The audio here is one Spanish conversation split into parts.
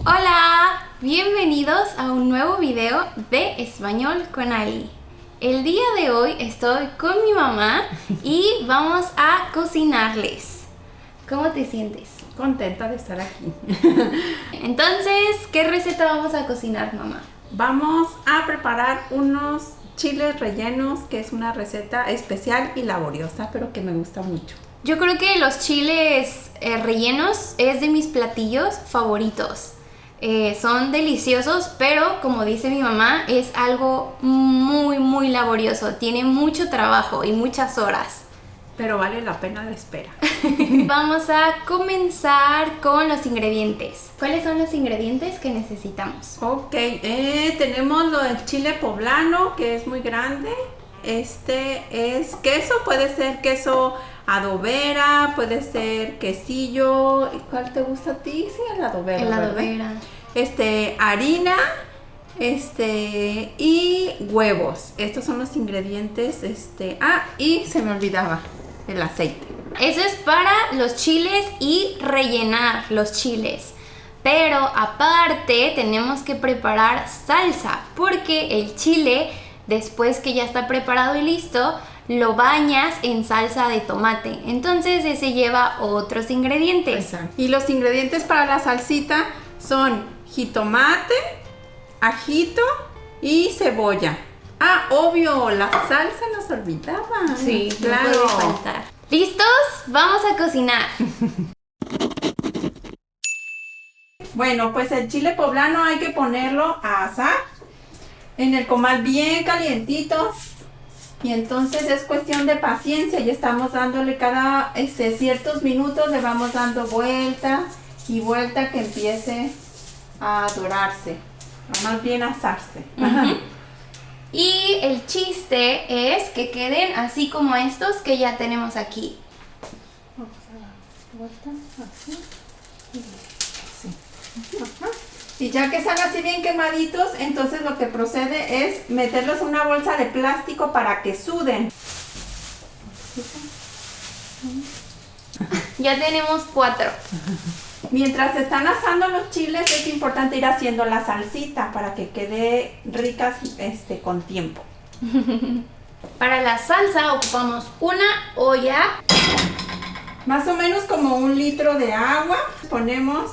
Hola, bienvenidos a un nuevo video de Español con Ali. El día de hoy estoy con mi mamá y vamos a cocinarles. ¿Cómo te sientes? Contenta de estar aquí. Entonces, ¿qué receta vamos a cocinar, mamá? Vamos a preparar unos chiles rellenos, que es una receta especial y laboriosa, pero que me gusta mucho. Yo creo que los chiles rellenos es de mis platillos favoritos. Son deliciosos, pero como dice mi mamá, es algo muy laborioso. Tiene mucho trabajo y muchas horas. Pero vale la pena la espera. Vamos a comenzar con los ingredientes. ¿Cuáles son los ingredientes que necesitamos? Ok, tenemos lo del chile poblano, que es muy grande. Este es queso, puede ser queso adobera, puede ser quesillo. ¿Cuál te gusta a ti? Sí, el adobera. El adobera. Harina, y huevos. Estos son los ingredientes. Y se me olvidaba el aceite. Eso es para los chiles y rellenar los chiles. Pero aparte tenemos que preparar salsa, porque el chile, después que ya está preparado y listo, lo bañas en salsa de tomate. Entonces ese lleva otros ingredientes. Exacto. Y los ingredientes para la salsita son jitomate, ajito y cebolla. Obvio, la salsa nos olvidaba. Sí, claro. No puede faltar. ¿Listos? Vamos a cocinar. Bueno, pues el chile poblano hay que ponerlo a asar en el comal bien calientito. Y entonces es cuestión de paciencia. Y estamos dándole cada ciertos minutos, le vamos dando vuelta y vuelta, que empiece a dorarse, más bien a asarse. Y el chiste es que queden así como estos que ya tenemos aquí. Vamos a dar vuelta así y así. Y ya que están así bien quemaditos, entonces lo que procede es meterlos en una bolsa de plástico para que suden. Ya tenemos 4. Mientras se están asando los chiles, es importante ir haciendo la salsita para que quede ricas con tiempo. Para la salsa ocupamos una olla. Más o menos como 1 litro de agua. Ponemos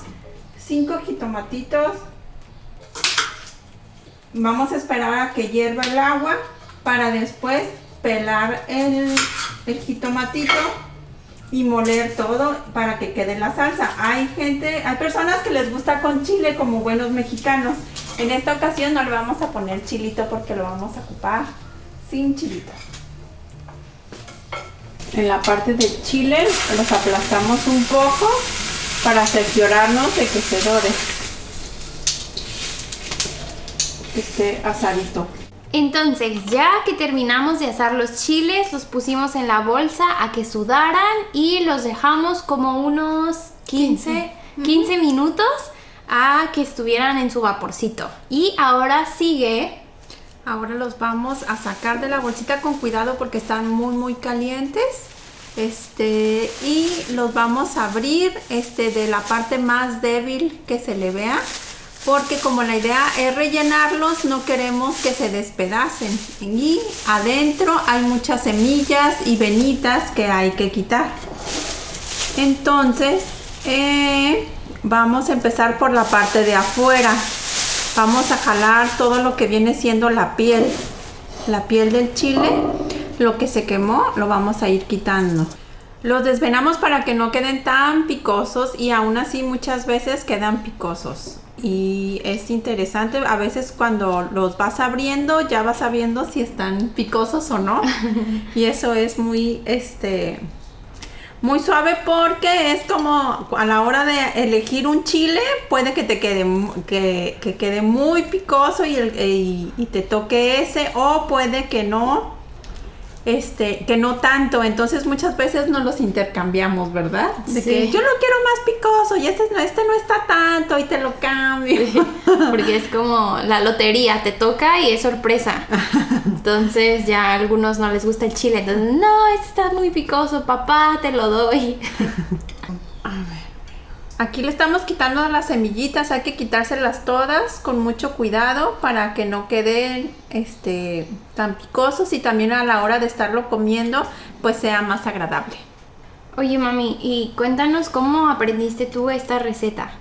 5 jitomatitos. Vamos a esperar a que hierva el agua para después pelar el jitomatito y moler todo para que quede la salsa. Hay personas que les gusta con chile, como buenos mexicanos. En esta ocasión no le vamos a poner chilito porque lo vamos a ocupar sin chilito. En la parte del chile los aplastamos un poco para cerciorarnos de que se dore, que esté asadito. Entonces, ya que terminamos de asar los chiles, los pusimos en la bolsa a que sudaran y los dejamos como unos 15 minutos a que estuvieran en su vaporcito. Y ahora sigue. Ahora los vamos a sacar de la bolsita con cuidado porque están muy calientes. Y los vamos a abrir de la parte más débil que se le vea. Porque como la idea es rellenarlos, no queremos que se despedacen. Y adentro hay muchas semillas y venitas que hay que quitar. Entonces, vamos a empezar por la parte de afuera. Vamos a jalar todo lo que viene siendo la piel del chile. Lo que se quemó lo vamos a ir quitando. Los desvenamos para que no queden tan picosos, y aún así muchas veces quedan picosos. Y es interesante, a veces cuando los vas abriendo ya vas sabiendo si están picosos o no. Y eso es muy suave, porque es como a la hora de elegir un chile, puede que te quede que quede muy picoso y te toque ese, o puede que no. que no tanto, entonces muchas veces nos los intercambiamos, ¿verdad? De Sí. que yo lo quiero más picoso y este no está tanto y te lo cambio. Porque es como la lotería, te toca y es sorpresa. Entonces ya a algunos no les gusta el chile, entonces no, este está muy picoso, papá, te lo doy. Aquí le estamos quitando las semillitas, hay que quitárselas todas con mucho cuidado para que no queden tan picosos y también a la hora de estarlo comiendo pues sea más agradable. Oye, mami, y cuéntanos cómo aprendiste tú esta receta.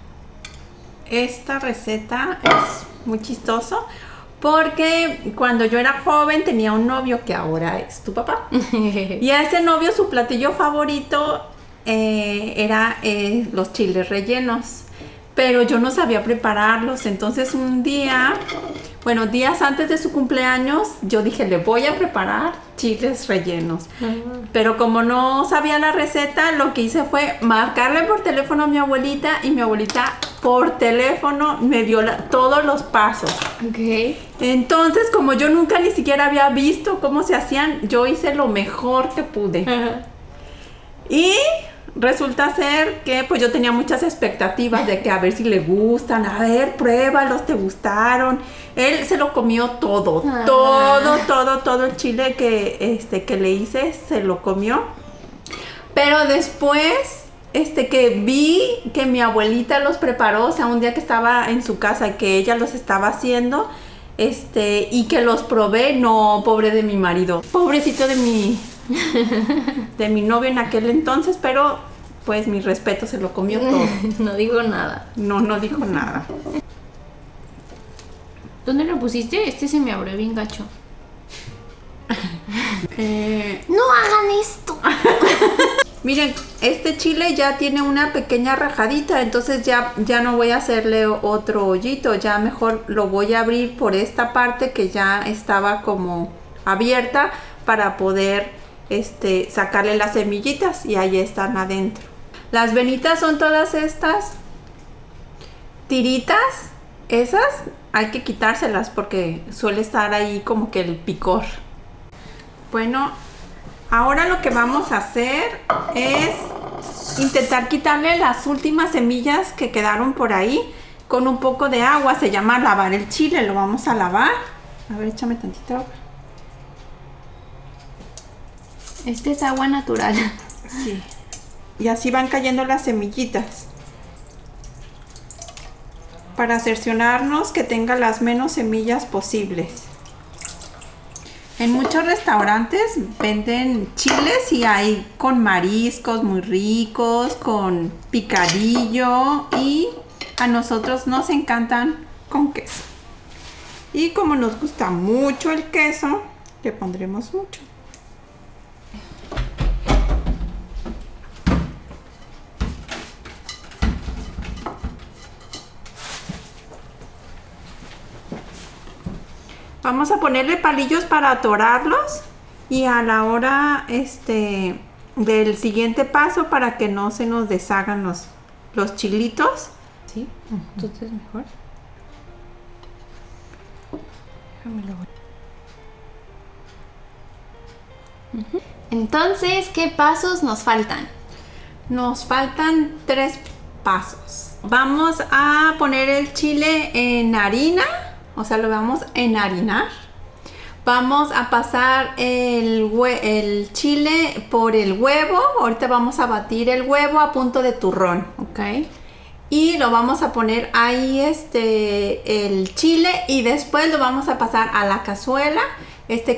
Esta receta es muy chistoso porque cuando yo era joven tenía un novio que ahora es tu papá. Y a ese novio su platillo favorito era los chiles rellenos, pero yo no sabía prepararlos. Entonces un día, días antes de su cumpleaños, yo dije, le voy a preparar chiles rellenos. Pero como no sabía la receta, lo que hice fue marcarle por teléfono a mi abuelita y mi abuelita por teléfono me dio todos los pasos. Ok. Entonces, como yo nunca ni siquiera había visto cómo se hacían, yo hice lo mejor que pude. Y resulta ser que pues yo tenía muchas expectativas de que a ver si le gustan, a ver, pruébalos, te gustaron. Él se lo comió todo, todo el chile que le hice, se lo comió. Pero después, que vi que mi abuelita los preparó, o sea, un día que estaba en su casa y que ella los estaba haciendo, y que los probé, no, pobre de mi marido, pobrecito de mi novio en aquel entonces, pero pues mi respeto, se lo comió todo. No digo nada. No dijo nada. ¿Dónde lo pusiste? Este se me abrió bien gacho. No hagan esto. Miren, este chile ya tiene una pequeña rajadita, entonces ya no voy a hacerle otro hoyito, ya mejor lo voy a abrir por esta parte que ya estaba como abierta para poder sacarle las semillitas y ahí están adentro. Las venitas son todas estas tiritas, esas hay que quitárselas porque suele estar ahí como que el picor. Bueno, ahora lo que vamos a hacer es intentar quitarle las últimas semillas que quedaron por ahí con un poco de agua. Se llama lavar el chile, lo vamos a lavar. A ver, échame tantita agua. Este es agua natural. Sí. Y así van cayendo las semillitas. Para cerciorarnos que tenga las menos semillas posibles. En muchos restaurantes venden chiles y hay con mariscos muy ricos, con picadillo, y a nosotros nos encantan con queso. Y como nos gusta mucho el queso, le pondremos mucho. Vamos a ponerle palillos para atorarlos y a la hora del siguiente paso para que no se nos deshagan los chilitos. ¿Sí? Entonces mejor. Entonces, ¿qué pasos nos faltan? Nos faltan 3 pasos. Vamos a poner el chile en harina. O sea, lo vamos a enharinar. Vamos a pasar el chile por el huevo. Ahorita vamos a batir el huevo a punto de turrón. Ok. Y lo vamos a poner ahí el chile. Y después lo vamos a pasar a la cazuela.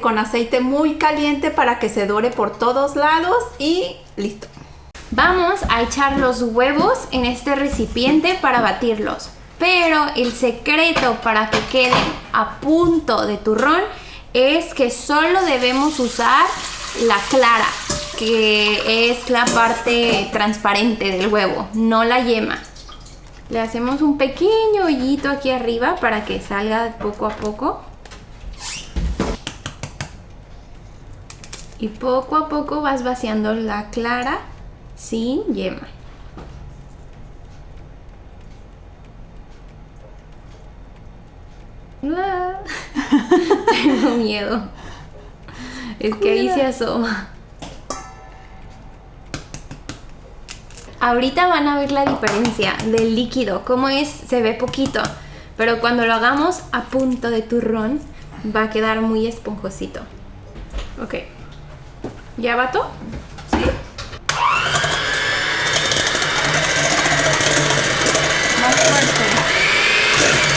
Con aceite muy caliente para que se dore por todos lados. Y listo. Vamos a echar los huevos en este recipiente para batirlos. Pero el secreto para que queden a punto de turrón es que solo debemos usar la clara, que es la parte transparente del huevo, no la yema. Le hacemos un pequeño hoyito aquí arriba para que salga poco a poco. Y poco a poco vas vaciando la clara sin yema. Tengo miedo. Es que ahí se asoma. Ahorita van a ver la diferencia del líquido, cómo es, se ve poquito, pero cuando lo hagamos a punto de turrón va a quedar muy esponjosito. Ok, ¿ya va todo? ¿Sí? Más fuerte.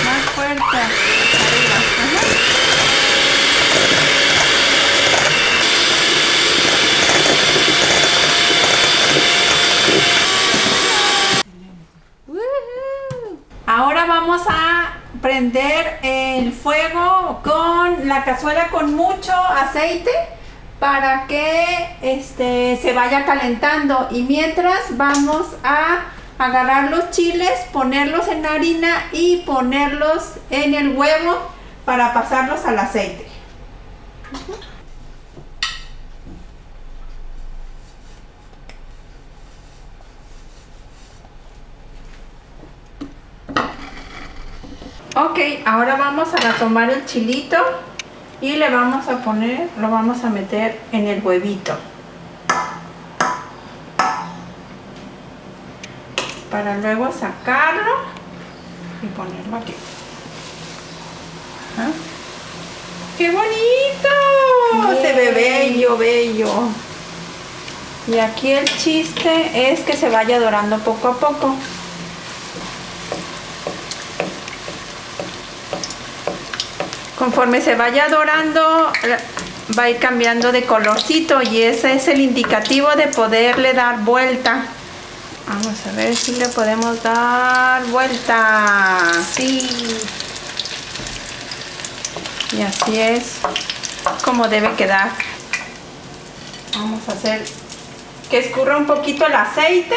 Más fuerte. Arriba. Ajá. Ahora vamos a prender el fuego con la cazuela con mucho aceite para que se vaya calentando, y mientras vamos a agarrar los chiles, ponerlos en harina y ponerlos en el huevo para pasarlos al aceite. Ok, ahora vamos a tomar el chilito y le vamos a poner, lo vamos a meter en el huevito para luego sacarlo y ponerlo aquí. ¿Ah? ¡Qué bonito! Bien. Se ve bello, bello. Y aquí el chiste es que se vaya dorando poco a poco. Conforme se vaya dorando, va a ir cambiando de colorcito, y ese es el indicativo de poderle dar vuelta. Vamos a ver si le podemos dar vuelta. Sí. Y así es como debe quedar. Vamos a hacer que escurra un poquito el aceite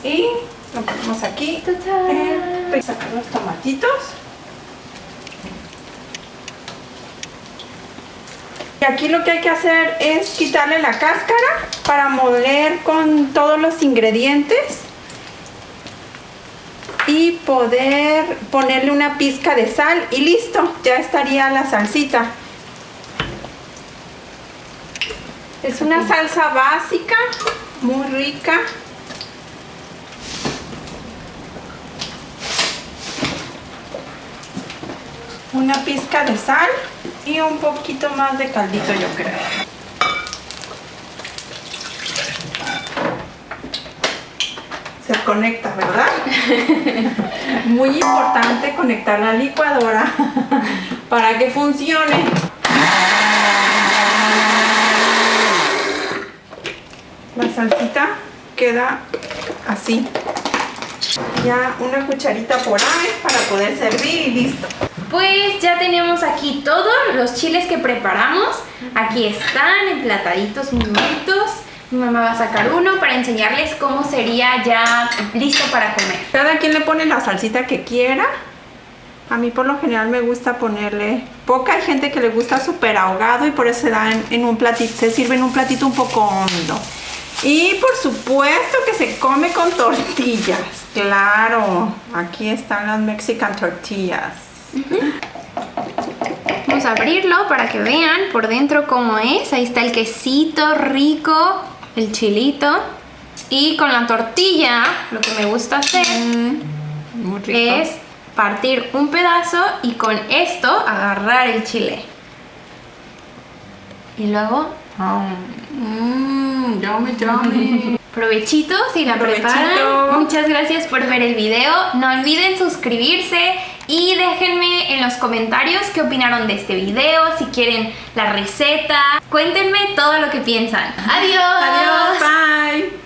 y lo ponemos aquí. Voy a sacar los tomatitos. Y aquí lo que hay que hacer es quitarle la cáscara para moler con todos los ingredientes y poder ponerle una pizca de sal y listo, ya estaría la salsita. Es una salsa básica, muy rica. Una pizca de sal y un poquito más de caldito, yo creo. Se conecta, ¿verdad? Muy importante conectar la licuadora para que funcione. La salsita queda así. Ya una cucharita por ahí para poder servir y listo. Pues ya tenemos aquí todos los chiles que preparamos. Aquí están emplataditos, muy bonitos. Mi mamá va a sacar uno para enseñarles cómo sería ya listo para comer. Cada quien le pone la salsita que quiera. A mí por lo general me gusta ponerle poca. Hay gente que le gusta súper ahogado y por eso se da en un platito, se sirve en un platito un poco hondo. Y por supuesto que se come con tortillas. Claro, aquí están las Mexican tortillas. Vamos a abrirlo para que vean por dentro cómo es. Ahí está el quesito rico, el chilito. Y con la tortilla, lo que me gusta hacer Muy rico. es partir un pedazo y con esto agarrar el chile. Y luego, Yummy, yummy. provechitos si la Provechito. preparan. Muchas gracias por ver el video. No olviden suscribirse y déjenme en los comentarios qué opinaron de este video, si quieren la receta. Cuéntenme todo lo que piensan. Adiós. Adiós, bye.